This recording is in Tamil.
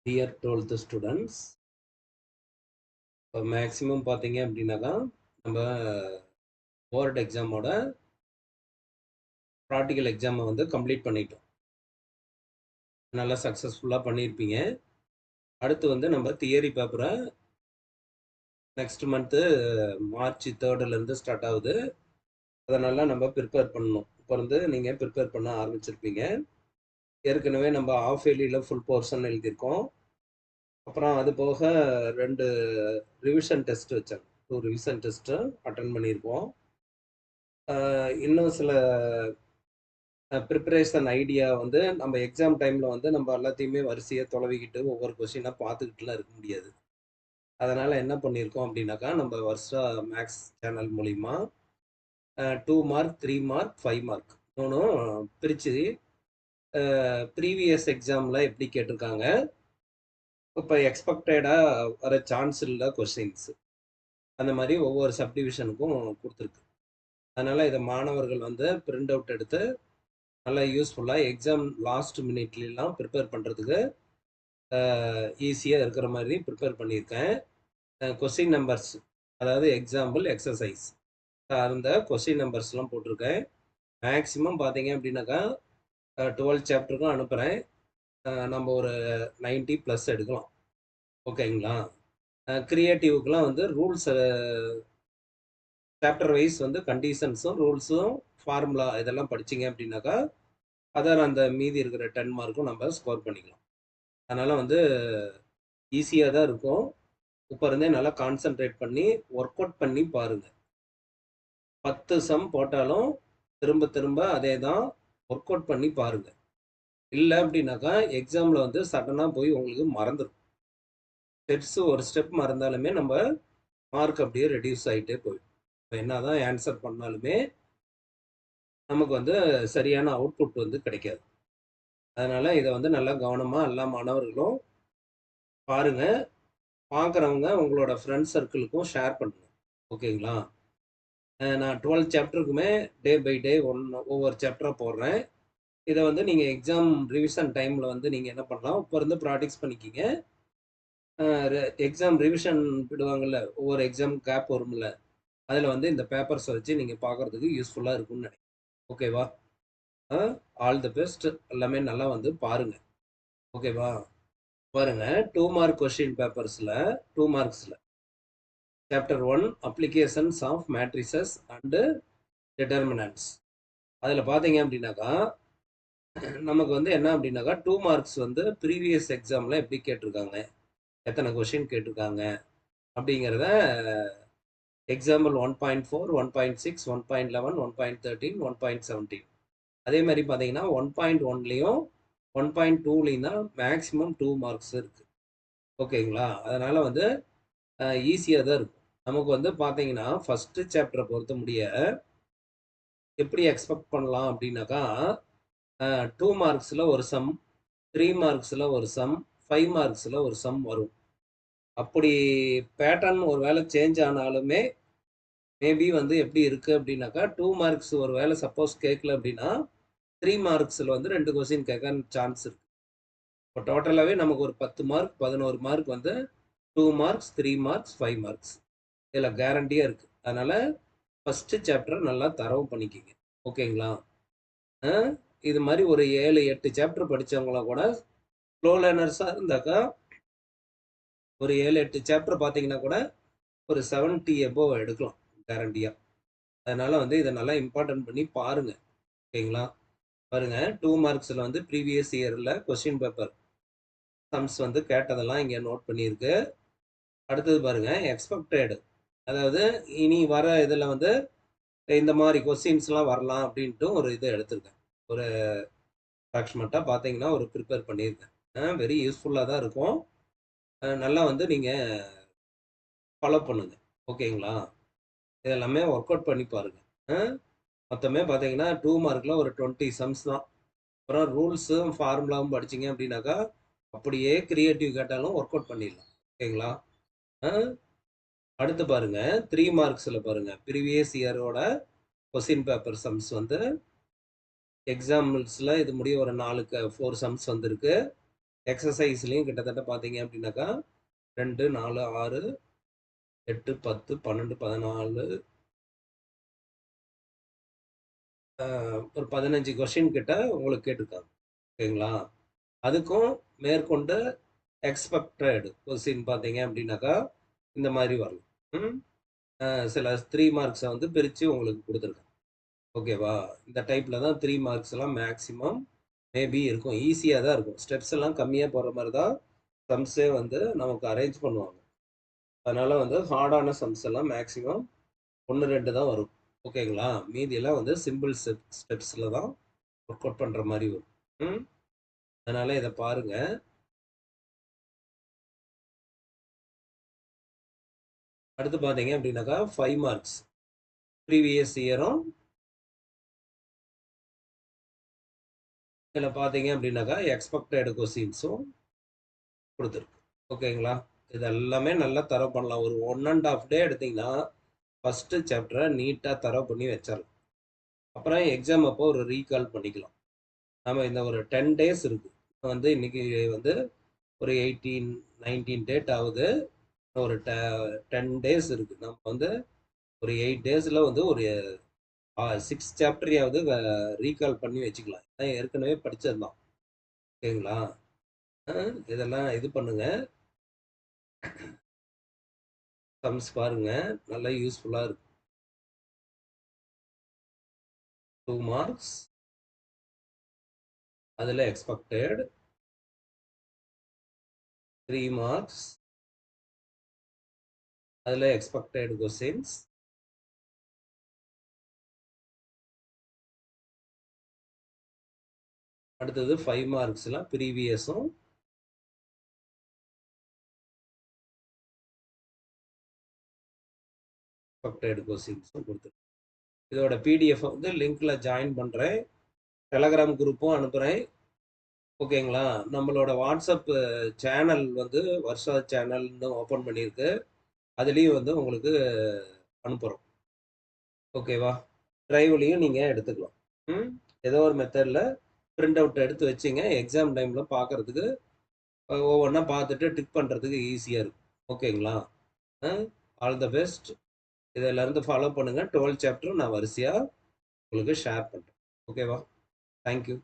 Dear 12th students, இப்போ மேக்ஸிமம் பார்த்தீங்க அப்படின்னாக்கா நம்ம போர்டு எக்ஸாமோட ப்ராக்டிக்கல் எக்ஸாமை வந்து கம்ப்ளீட் பண்ணிட்டோம். நல்லா சக்ஸஸ்ஃபுல்லாக பண்ணியிருப்பீங்க. அடுத்து வந்து நம்ம தியரி பேப்பரை நெக்ஸ்ட் மந்த்து மார்ச் 3லேருந்து ஸ்டார்ட் ஆகுது. அதனால நம்ம ப்ரிப்பேர் பண்ணணும். இப்போ வந்து நீங்கள் ப்ரிப்பேர் பண்ண ஆரம்பிச்சிருப்பீங்க. ஏற்கனவே நம்ம ஆஃப் இயர்லியில் ஃபுல் போர்ஷன் எழுதியிருக்கோம். அப்புறம் அது போக 2 ரிவிஷன் டெஸ்ட் வச்சாங்க. 2 ரிவிஷன் டெஸ்ட்டு அட்டன் பண்ணியிருக்கோம். இன்னும் சில ப்ரிப்பரேஷன் ஐடியா வந்து நம்ம எக்ஸாம் டைமில் வந்து நம்ம எல்லாத்தையுமே வரிசையாக தொலைவிக்கிட்டு ஒவ்வொரு கொஸ்டினாக பார்த்துக்கிட்டுலாம் இருக்க முடியாது. அதனால் என்ன பண்ணியிருக்கோம் அப்படின்னாக்கா நம்ம வருஷா மேக்ஸ் சேனல் மூலிமா 2 மார்க் 3 மார்க் 5 மார்க் மூணும் பிரித்து ப்ரீவியஸ் எக்ஸாமில் எப்படி கேட்டிருக்காங்க, இப்போ எக்ஸ்பெக்டடாக வர சான்ஸ் இல்லை கொஸ்டின்ஸ், அந்த மாதிரி ஒவ்வொரு சப்டிவிஷனுக்கும் கொடுத்துருக்கு. அதனால் இதை மாணவர்கள் வந்து பிரிண்ட் அவுட் எடுத்து நல்லா யூஸ்ஃபுல்லாக எக்ஸாம் லாஸ்ட் மினிட்லாம் ப்ரிப்பேர் பண்ணுறதுக்கு ஈஸியாக இருக்கிற மாதிரி ப்ரிப்பேர் பண்ணியிருக்கேன். கொஸ்டின் நம்பர்ஸ், அதாவது எக்ஸாம்பிள் எக்ஸசைஸ் அந்த கொஸ்டின் நம்பர்ஸ்லாம் போட்டிருக்கேன். மேக்ஸிமம் பார்த்தீங்க அப்படின்னாக்கா 12 சாப்டருக்கும் அனுப்புகிறேன். நம்ம ஒரு 90+ எடுக்கலாம். ஓகேங்களா? க்ரியேட்டிவுக்கெலாம் வந்து ரூல்ஸ் சாப்டர் வைஸ் வந்து கண்டிஷன்ஸும் ரூல்ஸும் ஃபார்முலா இதெல்லாம் படிச்சிங்க அப்படின்னாக்கா அதான் அந்த மீதி இருக்கிற 10 மார்க்கும் நம்ம ஸ்கோர் பண்ணிக்கலாம். அதனால் வந்து ஈஸியாக தான் இருக்கும். இப்போ இருந்தே நல்லா கான்சென்ட்ரேட் பண்ணி ஒர்க் அவுட் பண்ணி பாருங்கள். 10 சம் போட்டாலும் திரும்ப திரும்ப அதே தான் ஒர்க் அவுட் பண்ணி பாருங்கள். இல்லை அப்படின்னாக்கா எக்ஸாமில் வந்து சடனாக போய் உங்களுக்கு மறந்துடும். ஸ்டெப்ஸு ஒரு ஸ்டெப் மறந்தாலுமே நம்ம மார்க் அப்படியே ரெடியூஸ் ஆகிட்டே போயிடும். இப்போ என்ன தான் ஆன்சர் பண்ணாலுமே நமக்கு வந்து சரியான அவுட்புட் வந்து கிடைக்காது. அதனால் இதை வந்து நல்லா கவனமாக எல்லா மாணவர்களும் பாருங்கள். பார்க்குறவங்க உங்களோட ஃப்ரெண்ட்ஸ் சர்க்கிளுக்கும் ஷேர் பண்ணுங்கள். ஓகேங்களா? நான் 12 சாப்டருக்குமே டே பை டே ஒவ்வொரு சாப்டராக போடுறேன். இதை வந்து நீங்கள் எக்ஸாம் ரிவிஷன் டைமில் வந்து நீங்கள் என்ன பண்ணலாம், இப்போ இருந்து ப்ராக்டிஸ் பண்ணிக்கிங்க. எக்ஸாம் ரிவிஷன் விடுவாங்கள்ல, ஒவ்வொரு எக்ஸாம் கேப் வரும்ல, அதில் வந்து இந்த பேப்பர்ஸை வச்சு நீங்கள் பார்க்குறதுக்கு யூஸ்ஃபுல்லாக இருக்கும்னு நினைக்கிறேன். ஓகேவா? All the best. எல்லாமே நல்லா வந்து பாருங்கள். ஓகேவா? பாருங்கள், 2 மார்க் கொஸ்டின் பேப்பர்ஸில் 2 மார்க்ஸில் chapter 1 applications of matrices and determinants. அதில் பார்த்தீங்க அப்படின்னாக்கா நமக்கு வந்து என்ன அப்படின்னாக்கா 2 மார்க்ஸ் வந்து ப்ரீவியஸ் எக்ஸாமில் எப்படி கேட்டிருக்காங்க, எத்தனை கொஷின் கேட்டிருக்காங்க அப்படிங்கிறத எக்ஸாம்பிள் 1.4 1.6 1.11 1.13 1.17 அதே மாதிரி பார்த்தீங்கன்னா 1.1லையும் 1.2லையும் தான் மேக்ஸிமம் 2 மார்க்ஸ் இருக்குது. ஓகேங்களா? அதனால் வந்து ஈஸியாக தான் இருக்கும். நமக்கு வந்து பார்த்தீங்கன்னா ஃபஸ்ட்டு சாப்டரை பொறுத்த முடிய எப்படி எக்ஸ்பெக்ட் பண்ணலாம் அப்படின்னாக்கா 2 மார்க்ஸில் ஒரு சம், 3 மார்க்ஸில் ஒரு சம், 5 மார்க்ஸில் ஒரு சம் வரும். அப்படி பேட்டர்ன் ஒரு வேளை சேஞ்ச் ஆனாலுமே மேபி வந்து எப்படி இருக்குது அப்படின்னாக்கா 2 மார்க்ஸ் ஒரு வேளை சப்போஸ் கேட்கல அப்படின்னா 3 மார்க்ஸில் வந்து 2 கொஸ்டின் கேட்க சான்ஸ் இருக்குது. இப்போ டோட்டலாகவே நமக்கு ஒரு 10 மார்க் 11 மார்க் வந்து 2 மார்க்ஸ் 3 மார்க்ஸ் 5 மார்க்ஸ் இதில் கேரண்டியாக இருக்குது. அதனால் ஃபஸ்ட்டு சாப்டர் நல்லா தரவு பண்ணிக்கிங்க. ஓகேங்களா? இது மாதிரி ஒரு 7-8 சாப்டர் படித்தவங்கள கூட ஸ்லோ லேர்னர்ஸாக இருந்தாக்கா ஒரு 7-8 சாப்டர் பார்த்தீங்கன்னா கூட ஒரு 70 எபோவ் எடுக்கலாம் கேரண்டியாக. அதனால் வந்து இதை நல்லா இம்பார்ட்டன்ட் பண்ணி பாருங்கள். ஓகேங்களா? பாருங்கள், 2 மார்க்ஸில் வந்து ப்ரீவியஸ் இயரில் கொஸ்டின் பேப்பர் சம்ஸ் வந்து கேட்டதெல்லாம் இங்கே நோட் பண்ணியிருக்கு. அடுத்தது பாருங்கள், எக்ஸ்பெக்டடு, அதாவது இனி வர இதில் வந்து இந்த மாதிரி கொஸ்டின்ஸ்லாம் வரலாம் அப்படின்ட்டு ஒரு இது எடுத்திருக்கேன். ஒரு அப்ராக்சிமேட்டாக பார்த்தீங்கன்னா ஒரு ப்ரிப்பேர் பண்ணியிருக்கேன். வெரி யூஸ்ஃபுல்லாக தான் இருக்கும். நல்லா வந்து நீங்கள் ஃபாலோ பண்ணுங்கள். ஓகேங்களா? இதெல்லாமே ஒர்க் அவுட் பண்ணி பாருங்கள். மொத்தமே பார்த்தீங்கன்னா 2 மார்க்கில் ஒரு 20 சம்ஸ் தான். அப்புறம் ரூல்ஸும் ஃபார்முலாவும் படிச்சிங்க அப்படின்னாக்கா அப்படியே கிரியேட்டிவ் கேட்டாலும் ஒர்க் அவுட் பண்ணிடலாம். ஓகேங்களா? அடுத்து பாருங்கள், 3 மார்க்ஸில் பாருங்கள், ப்ரீவியஸ் இயரோட கொஸ்டின் பேப்பர் சம்ஸ் வந்து எக்ஸாம்பிள்ஸில் இது முடிய ஒரு 4 4 சம்ஸ் வந்திருக்கு. எக்ஸசைஸ்லையும் கிட்டத்தட்ட பார்த்தீங்க அப்படின்னாக்கா 2, 4, 6, 8, 10, 12, 14 ஒரு 15 கொஸ்டின் கிட்ட உங்களுக்கு கேட்டிருக்காங்க. ஓகேங்களா? அதுக்கும் மேற்கொண்டு எக்ஸ்பெக்டட் கொஸ்டின் பார்த்தீங்க அப்படின்னாக்கா இந்த மாதிரி வரலாம். சில 3 மார்க்ஸை வந்து பிரித்து உங்களுக்கு கொடுத்துருக்காங்க. ஓகேவா? இந்த டைப்பில் தான் 3 மார்க்ஸ் எல்லாம் மேக்ஸிமம் மேபி இருக்கும். ஈஸியாக தான் இருக்கும். ஸ்டெப்ஸ் எல்லாம் கம்மியாக போகிற மாதிரி தான் சம்ஸே வந்து நமக்கு அரேஞ்ச் பண்ணுவாங்க. அதனால வந்து ஹார்டான சம்ஸ் எல்லாம் மேக்ஸிமம் 1, 2 தான் வரும். ஓகேங்களா? மீதியெல்லாம் வந்து சிம்பிள் ஸ்டெப்ஸில் தான் ஒர்க் அவுட் பண்ணுற மாதிரி வரும். அதனால இதை பாருங்க. அடுத்து பார்த்தீங்க அப்படின்னாக்கா 5 மார்க்ஸ் ப்ரீவியஸ் இயரும் இதில் பார்த்தீங்க அப்படின்னாக்கா எக்ஸ்பெக்டட் கொஸ்டின்ஸும் கொடுத்துருக்கு. ஓகேங்களா? இது எல்லாமே நல்லா தரவு பண்ணலாம். ஒரு 1.5 டே எடுத்தீங்கன்னா ஃபஸ்ட்டு சாப்டரை நீட்டாக தரவு பண்ணி வச்சிடலாம். அப்புறம் எக்ஸாம் அப்போ ஒரு ரீகால் பண்ணிக்கலாம். நம்ம இந்த ஒரு 10 டேஸ் இருக்குது. வந்து இன்னைக்கு வந்து ஒரு 18, 19 டேட் ஆகுது. ஒரு 10 டேஸ் இருக்குது. நம்ம வந்து ஒரு 8 டேஸில் வந்து ஒரு 6 சாப்டரையாவது ரீகால் பண்ணி வச்சுக்கலாம். இதான் ஏற்கனவே படித்தது தான். ஓகேங்களா? இதெல்லாம் இது பண்ணுங்க. சம்ஸ் பாருங்க. நல்லா யூஸ்ஃபுல்லாக இருக்கும். 2 மார்க்ஸ் அதில் எக்ஸ்பெக்டட், 3 மார்க்ஸ் அதில் எக்ஸ்பெக்டட் கொஸ்டின்ஸ், அடுத்தது 5 மார்க்ஸ்லாம் ப்ரீவியஸும் எக்ஸ்பெக்டட் கொஸ்டின்ஸும் கொடுத்துருக்கேன். இதோட பிடிஎஃப் வந்து லிங்க்ல ஜாயின் பண்ணுறேன். டெலகிராம் குரூப்பும் அனுப்புகிறேன். ஓகேங்களா? நம்மளோட வாட்ஸ்அப் சேனல் வந்து வர்ஷா சேனல்னு ஓப்பன் பண்ணியிருக்கு. அதுலேயும் வந்து உங்களுக்கு அனுப்புகிறோம். ஓகேவா? ட்ரைவ்லையும் நீங்கள் எடுத்துக்கலாம். ஏதோ ஒரு மெத்தடில் பிரிண்ட் அவுட் எடுத்து வச்சிங்க. எக்ஸாம் டைமில் பார்க்குறதுக்கு ஒவ்வொன்றா பார்த்துட்டு டிக் பண்ணுறதுக்கு ஈஸியாக இருக்கும். ஓகேங்களா? All the best. இதிலேருந்து ஃபாலோ பண்ணுங்கள். 12 சாப்டரும் நான் வரிசையாக உங்களுக்கு ஷேர் பண்ணுறேன். ஓகேவா? தேங்க்யூ.